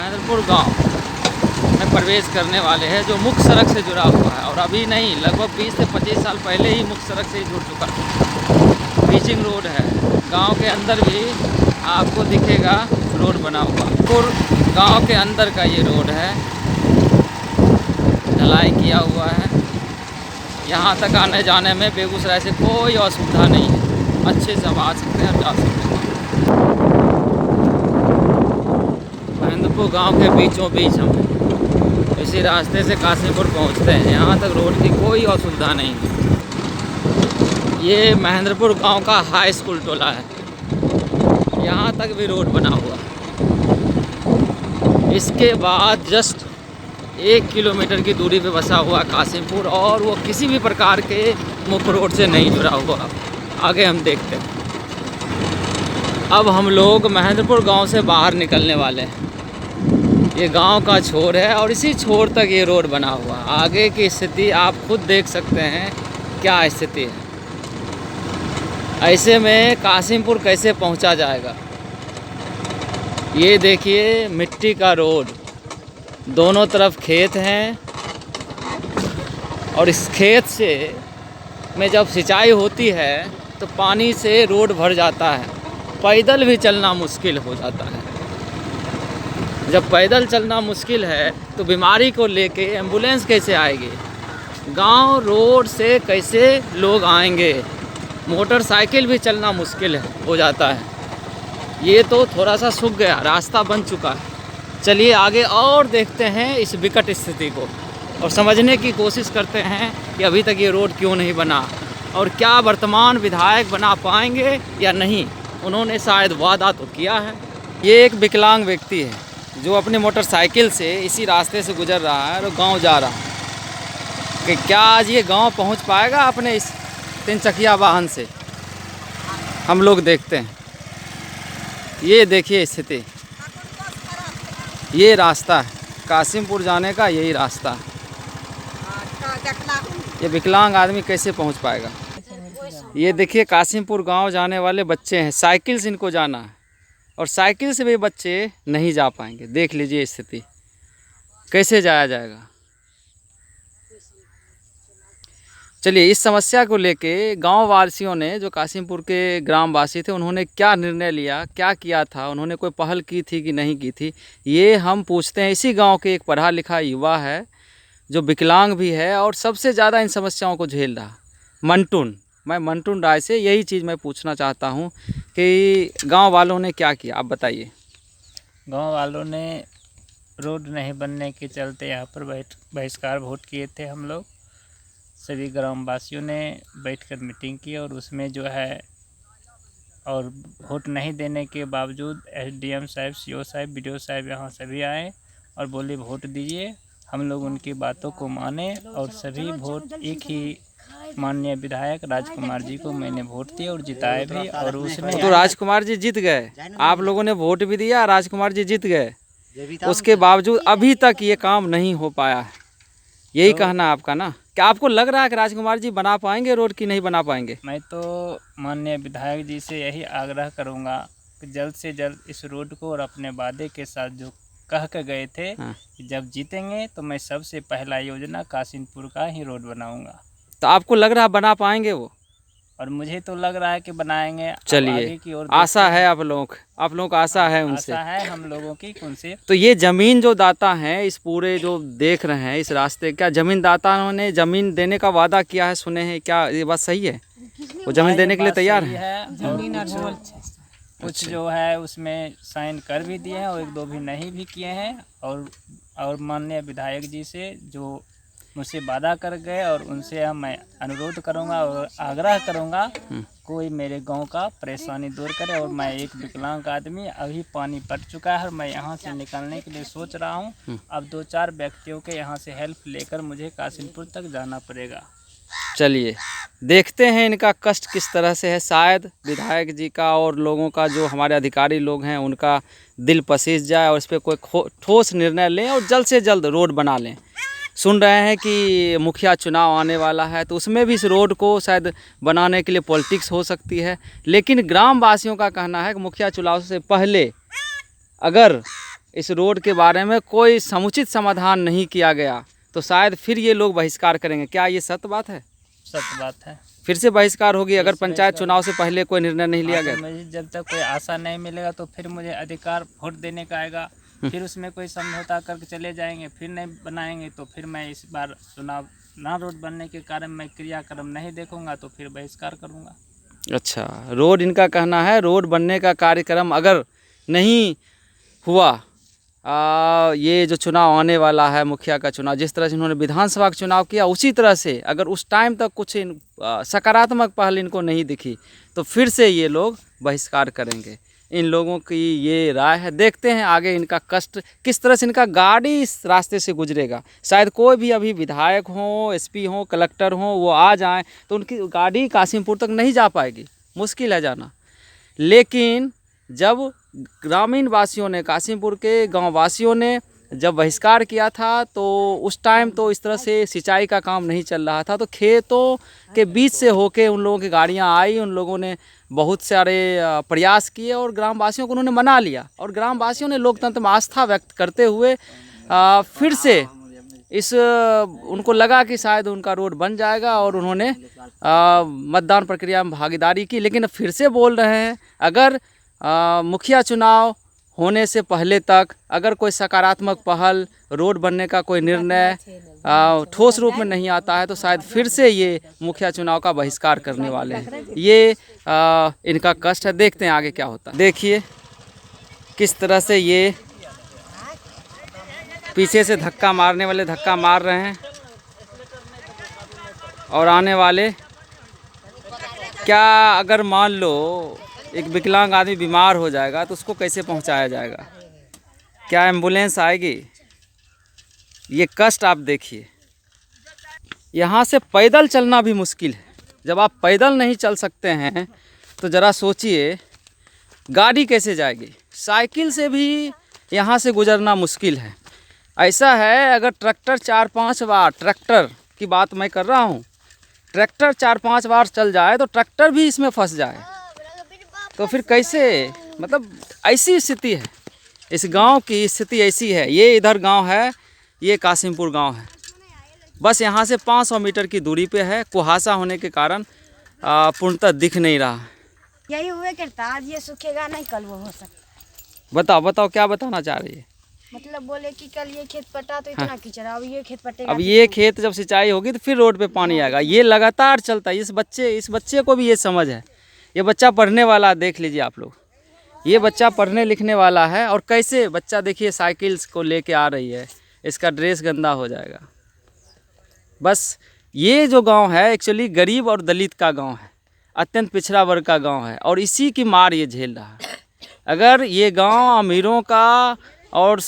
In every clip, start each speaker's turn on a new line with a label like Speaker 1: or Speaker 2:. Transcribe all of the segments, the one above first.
Speaker 1: महेंद्रपुर गांव में प्रवेश करने वाले हैं, जो मुख्य सड़क से जुड़ा हुआ है। और अभी नहीं, लगभग 20 से 25 साल पहले ही मुख्य सड़क से ही जुड़ चुका है। बीचिंग रोड है। गांव के अंदर भी आपको दिखेगा रोड बना हुआ। और गांव के अंदर का ये रोड है, ढलाई किया हुआ है। यहाँ तक आने जाने में बेगूसराय से कोई असुविधा नहीं है, अच्छे से आ सकते हैं और जा सकते हैं। महेंद्रपुर गांव के बीचों बीच हम इसी रास्ते से काशीपुर पहुंचते हैं। यहाँ तक रोड की कोई असुविधा नहीं है। ये महेंद्रपुर गांव का हाई स्कूल टोला है, यहाँ तक भी रोड बना हुआ है। इसके बाद जस्ट 1 किलोमीटर की दूरी पे बसा हुआ काशीपुर, और वो किसी भी प्रकार के मुख्य रोड से नहीं जुड़ा हुआ। आगे हम देखते हैं। अब हम लोग महेंद्रपुर गांव से बाहर निकलने वाले हैं। ये गांव का छोर है और इसी छोर तक ये रोड बना हुआ। आगे की स्थिति आप खुद देख सकते हैं क्या स्थिति है। ऐसे में काशीपुर कैसे पहुंचा जाएगा। ये देखिए मिट्टी का रोड, दोनों तरफ खेत हैं, और इस खेत से में जब सिंचाई होती है तो पानी से रोड भर जाता है। पैदल भी चलना मुश्किल हो जाता है। जब पैदल चलना मुश्किल है तो बीमारी को लेके एम्बुलेंस कैसे आएगी। गांव रोड से कैसे लोग आएंगे। मोटरसाइकिल भी चलना मुश्किल हो जाता है। ये तो थोड़ा सा सूख गया, रास्ता बन चुका है। चलिए आगे और देखते हैं इस विकट स्थिति को, और समझने की कोशिश करते हैं कि अभी तक ये रोड क्यों नहीं बना, और क्या वर्तमान विधायक बना पाएंगे या नहीं। उन्होंने शायद वादा तो किया है। ये एक विकलांग व्यक्ति है जो अपनी मोटरसाइकिल से इसी रास्ते से गुजर रहा है और गांव जा रहा है। कि क्या आज ये गांव पहुंच पाएगा अपने इस 3 चकिया वाहन से, हम लोग देखते हैं। ये देखिए स्थिति, ये रास्ता है काशीपुर जाने का, यही रास्ता है। ये विकलांग आदमी कैसे पहुंच पाएगा। ये देखिए काशीपुर गांव जाने वाले बच्चे हैं, साइकिल से इनको जाना है, और साइकिल से भी बच्चे नहीं जा पाएंगे। देख लीजिए स्थिति, कैसे जाया जाएगा। चलिए इस समस्या को लेके गांव वासियों ने, जो काशीपुर के ग्रामवासी थे, उन्होंने क्या निर्णय लिया, क्या किया था, उन्होंने कोई पहल की थी कि नहीं की थी, ये हम पूछते हैं। इसी गांव के एक पढ़ा लिखा युवा है जो विकलांग भी है और सबसे ज़्यादा इन समस्याओं को झेल रहा, मंटून। मैं मंटून राय से यही चीज़ मैं पूछना चाहता हूँ कि गांव वालों ने क्या किया, आप बताइए।
Speaker 2: गांव वालों ने रोड नहीं बनने के चलते यहाँ पर बहिष्कार वोट किए थे। हम लोग सभी ग्रामवासियों ने बैठकर मीटिंग की, और उसमें जो है, और वोट नहीं देने के बावजूद एसडीएम साहब, सीओ साहब, बीडीओ साहब यहाँ सभी आए और बोले वोट दीजिए। हम लोग उनकी बातों को माने और सभी वोट एक ही माननीय विधायक राजकुमार जी को मैंने वोट दिया और जिताए भी। और उसने
Speaker 1: तो राजकुमार जी जीत गए, आप लोगों ने वोट भी दिया, राजकुमार जी जीत गए, उसके बावजूद अभी तक ये काम नहीं हो पाया है। यही कहना है आपका ना। क्या आपको लग रहा है कि राजकुमार जी बना पाएंगे रोड की नहीं बना पाएंगे।
Speaker 2: मैं तो माननीय विधायक जी से यही आग्रह करूंगा कि जल्द से जल्द इस रोड को, और अपने वादे के साथ जो कह के गए थे कि जब जीतेंगे तो मैं सबसे पहला योजना काशीपुर का ही रोड बनाऊंगा।
Speaker 1: तो आपको लग रहा है बना पाएंगे वो,
Speaker 2: और मुझे तो लग रहा है कि बनाएंगे।
Speaker 1: चलिए आशा है आप लोगों को आशा है उनसे,
Speaker 2: आशा है हम लोगों की उनसे।
Speaker 1: तो ये जमीन जो दाता हैं, इस पूरे जो देख रहे हैं इस रास्ते, क्या जमीन दाताओं ने जमीन देने का वादा किया है, सुने हैं, क्या ये बात सही है। वो जमीन देने के लिए तैयार है।
Speaker 2: कुछ जो है उसमें साइन कर भी दिए हैं और 1-2 भी नहीं भी किए हैं। और माननीय विधायक जी से जो मुझसे वादा कर गए, और उनसे मैं अनुरोध करूंगा और आग्रह करूंगा कोई मेरे गांव का परेशानी दूर करे। और मैं एक विकलांग आदमी, अभी पानी पड़ चुका है और मैं यहां से निकलने के लिए सोच रहा हूं। अब 2-4 व्यक्तियों के यहां से हेल्प लेकर मुझे काशीपुर तक जाना पड़ेगा।
Speaker 1: चलिए देखते हैं इनका कष्ट किस तरह से है। शायद विधायक जी का और लोगों का, जो हमारे अधिकारी लोग हैं, उनका दिल पसीज जाए और इस पर कोई ठोस निर्णय लें और जल्द से जल्द रोड बना लें। सुन रहे हैं कि मुखिया चुनाव आने वाला है, तो उसमें भी इस रोड को शायद बनाने के लिए पॉलिटिक्स हो सकती है। लेकिन ग्राम वासियों का कहना है कि मुखिया चुनाव से पहले अगर इस रोड के बारे में कोई समुचित समाधान नहीं किया गया तो शायद फिर ये लोग बहिष्कार करेंगे। क्या ये सत्य बात है?
Speaker 2: सत्य बात है।
Speaker 1: फिर से बहिष्कार होगी अगर पंचायत चुनाव से पहले कोई निर्णय नहीं लिया गया?
Speaker 2: मुझे जब तक कोई आशा नहीं मिलेगा तो फिर मुझे अधिकार वोट देने का आएगा, फिर उसमें कोई समझौता करके चले जाएंगे, फिर नहीं बनाएंगे तो फिर मैं इस बार चुनाव ना रोड बनने के कारण मैं क्रियाक्रम नहीं देखूंगा तो फिर बहिष्कार करूंगा।
Speaker 1: अच्छा, रोड इनका कहना है रोड बनने का कार्यक्रम अगर नहीं हुआ, ये जो चुनाव आने वाला है मुखिया का चुनाव, जिस तरह से इन्होंने विधानसभा का चुनाव किया उसी तरह से अगर उस टाइम तक कुछ सकारात्मक पहल इनको नहीं दिखी तो फिर से ये लोग बहिष्कार करेंगे। इन लोगों की ये राय है। देखते हैं आगे इनका कष्ट किस तरह से, इनका गाड़ी इस रास्ते से गुजरेगा। शायद कोई भी अभी विधायक हो, एसपी हो, कलेक्टर हो, वो आ जाएं तो उनकी गाड़ी कासिमपुर तक नहीं जा पाएगी, मुश्किल है जाना। लेकिन जब ग्रामीण वासियों ने, कासिमपुर के गांव वासियों ने जब बहिष्कार किया था तो उस टाइम तो इस तरह से सिंचाई का काम नहीं चल रहा था, तो खेतों के बीच से होके उन लोगों की गाड़ियां आई, उन लोगों ने बहुत सारे प्रयास किए और ग्रामवासियों को उन्होंने मना लिया और ग्रामवासियों ने लोकतंत्र में आस्था व्यक्त करते हुए फिर से उनको लगा कि शायद उनका रोड बन जाएगा और उन्होंने मतदान प्रक्रिया में भागीदारी की। लेकिन फिर से बोल रहे हैं अगर मुखिया चुनाव होने से पहले तक अगर कोई सकारात्मक पहल, रोड बनने का कोई निर्णय ठोस रूप में नहीं आता है तो शायद फिर से ये मुखिया चुनाव का बहिष्कार करने वाले हैं। ये इनका कष्ट है। देखते हैं आगे क्या होता है। देखिए किस तरह से ये पीछे से धक्का मारने वाले धक्का मार रहे हैं और आने वाले, क्या अगर मान लो एक विकलांग आदमी बीमार हो जाएगा तो उसको कैसे पहुंचाया जाएगा? क्या एम्बुलेंस आएगी? ये कष्ट आप देखिए। यहाँ से पैदल चलना भी मुश्किल है। जब आप पैदल नहीं चल सकते हैं तो ज़रा सोचिए गाड़ी कैसे जाएगी। साइकिल से भी यहाँ से गुजरना मुश्किल है। ऐसा है अगर ट्रैक्टर 4-5 बार, ट्रैक्टर की बात मैं कर रहा हूँ, ट्रैक्टर 4-5 बार चल जाए तो ट्रैक्टर भी इसमें फंस जाए तो फिर कैसे? मतलब ऐसी स्थिति है, इस गांव की स्थिति ऐसी है। ये इधर गांव है, ये कासिमपुर गांव है, बस यहाँ से 500 मीटर की दूरी पे है। कुहासा होने के कारण पूर्णतः दिख नहीं रहा।
Speaker 3: यही हुए करता, आज ये सूखेगा नहीं कल वो हो सकता।
Speaker 1: बताओ क्या बताना चाह रही है?
Speaker 3: मतलब बोले कि कल ये खेत पटा तो इतना कीचड़, अब ये खेत पटेगा,
Speaker 1: अब ये खेत जब सिंचाई होगी तो फिर रोड पे पानी आएगा। ये लगातार चलता है। इस बच्चे को भी ये समझ है। ये बच्चा पढ़ने वाला, देख लीजिए आप लोग, ये बच्चा पढ़ने लिखने वाला है और कैसे बच्चा देखिए साइकिल्स को लेके आ रही है, इसका ड्रेस गंदा हो जाएगा। बस ये जो गांव है एक्चुअली गरीब और दलित का गांव है, अत्यंत पिछड़ा वर्ग का गांव है और इसी की मार ये झेल रहा है। अगर ये गांव अमीरों का और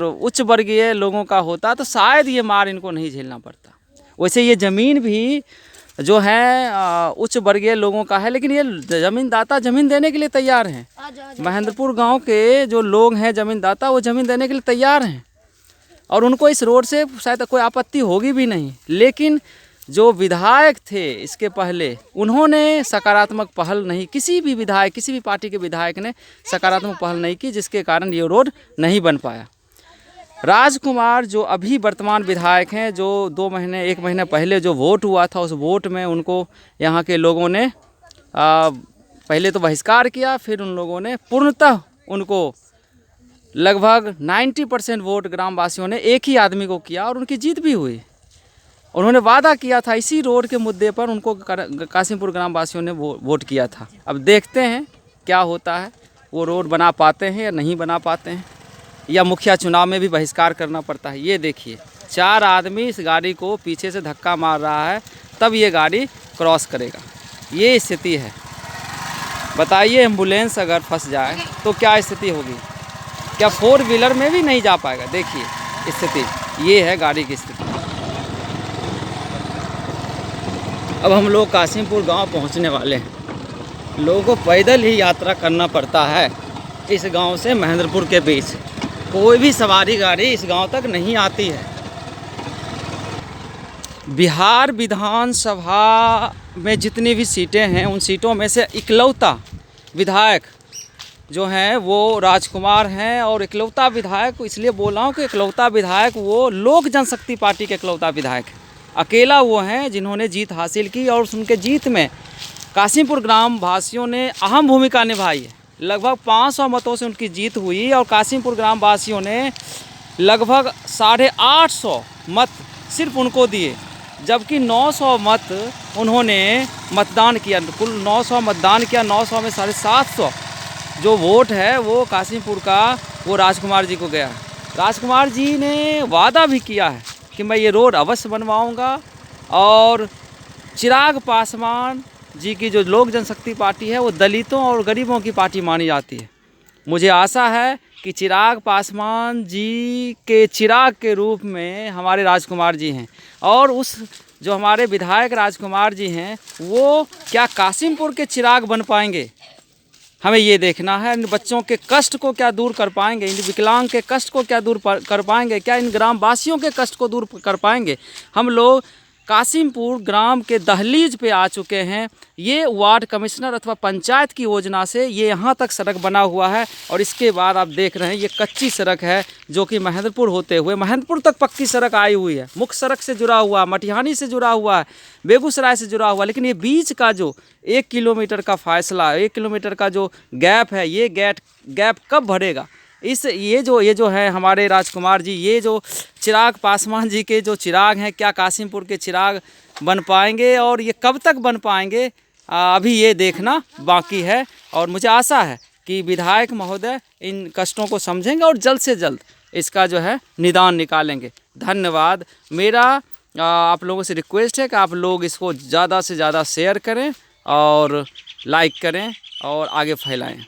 Speaker 1: उच्च वर्गीय लोगों का होता तो शायद ये मार इनको नहीं झेलना पड़ता। वैसे ये ज़मीन भी जो है उच्च वर्गीय लोगों का है, लेकिन ये ज़मीनदाता ज़मीन देने के लिए तैयार हैं। महेंद्रपुर गांव के जो लोग हैं ज़मीनदाता, वो ज़मीन देने के लिए तैयार हैं और उनको इस रोड से शायद कोई आपत्ति होगी भी नहीं। लेकिन जो विधायक थे इसके पहले, उन्होंने सकारात्मक पहल नहीं, किसी भी विधायक, किसी भी पार्टी के विधायक ने सकारात्मक पहल नहीं की, जिसके कारण ये रोड नहीं बन पाया। राजकुमार जो अभी वर्तमान विधायक हैं, जो 1 महीने पहले जो वोट हुआ था, उस वोट में उनको यहाँ के लोगों ने पहले तो बहिष्कार किया, फिर उन लोगों ने पूर्णतः उनको लगभग 90% वोट ग्रामवासियों ने एक ही आदमी को किया और उनकी जीत भी हुई। उन्होंने वादा किया था इसी रोड के मुद्दे पर, उनको कासिमपुर ग्रामवासियों ने वोट किया था। अब देखते हैं क्या होता है, वो रोड बना पाते हैं या नहीं बना पाते हैं, या मुखिया चुनाव में भी बहिष्कार करना पड़ता है। ये देखिए 4 आदमी इस गाड़ी को पीछे से धक्का मार रहा है, तब ये गाड़ी क्रॉस करेगा। ये स्थिति है। बताइए एम्बुलेंस अगर फंस जाए तो क्या स्थिति होगी? क्या 4 व्हीलर में भी नहीं जा पाएगा? देखिए स्थिति, ये है गाड़ी की स्थिति। अब हम लोग कासिमपुर गांव पहुंचने वाले हैं। लोगों को पैदल ही यात्रा करना पड़ता है इस गांव से महेंद्रपुर के बीच। कोई भी सवारी गाड़ी इस गांव तक नहीं आती है। बिहार विधानसभा में जितनी भी सीटें हैं, उन सीटों में से इकलौता विधायक जो हैं वो राजकुमार हैं, और इकलौता विधायक, इसलिए बोल रहा हूँ कि इकलौता विधायक वो लोक जनशक्ति पार्टी के इकलौता विधायक हैं। अकेला वो हैं जिन्होंने जीत हासिल की, और उनके जीत में कासिमपुर ग्राम वासियों ने अहम भूमिका निभाई है। लगभग 500 मतों से उनकी जीत हुई, और कासिमपुर ग्राम वासियों ने लगभग 850 मत सिर्फ उनको दिए, जबकि 900 मत उन्होंने मतदान किया। कुल 900 मतदान किया, 900 में 750 जो वोट है वो कासिमपुर का वो राजकुमार जी को गया है। राजकुमार जी ने वादा भी किया है कि मैं ये रोड अवश्य बनवाऊंगा, और चिराग पासवान जी की जो लोक जनशक्ति पार्टी है वो दलितों और गरीबों की पार्टी मानी जाती है। मुझे आशा है कि चिराग पासवान जी के चिराग के रूप में हमारे राजकुमार जी हैं, और उस जो हमारे विधायक राजकुमार जी हैं वो क्या कासिमपुर के चिराग बन पाएंगे, हमें ये देखना है। इन बच्चों के कष्ट को क्या दूर कर पाएंगे, इन विकलांग के कष्ट को क्या दूर कर पाएंगे, क्या इन ग्राम वासियों के कष्ट को दूर कर पाएंगे। हम लोग कासिमपुर ग्राम के दहलीज पे आ चुके हैं। ये वार्ड कमिश्नर अथवा पंचायत की योजना से ये यहाँ तक सड़क बना हुआ है, और इसके बाद आप देख रहे हैं ये कच्ची सड़क है जो कि महेंद्रपुर होते हुए महमदपुर तक पक्की सड़क आई हुई है। मुख्य सड़क से जुड़ा हुआ, मटिहानी से जुड़ा हुआ है, बेगूसराय से जुड़ा हुआ, लेकिन ये बीच का जो 1 किलोमीटर का फासला, 1 किलोमीटर का जो गैप है, ये गैप कब भरेगा। ये जो है हमारे राजकुमार जी, ये जो चिराग पासवान जी के जो चिराग हैं, क्या कासिमपुर के चिराग बन पाएंगे, और ये कब तक बन पाएंगे, अभी ये देखना बाकी है। और मुझे आशा है कि विधायक महोदय इन कष्टों को समझेंगे और जल्द से जल्द इसका जो है निदान निकालेंगे। धन्यवाद। मेरा आप लोगों से रिक्वेस्ट है कि आप लोग इसको ज़्यादा से ज़्यादा शेयर करें और लाइक करें और आगे फैलाएं।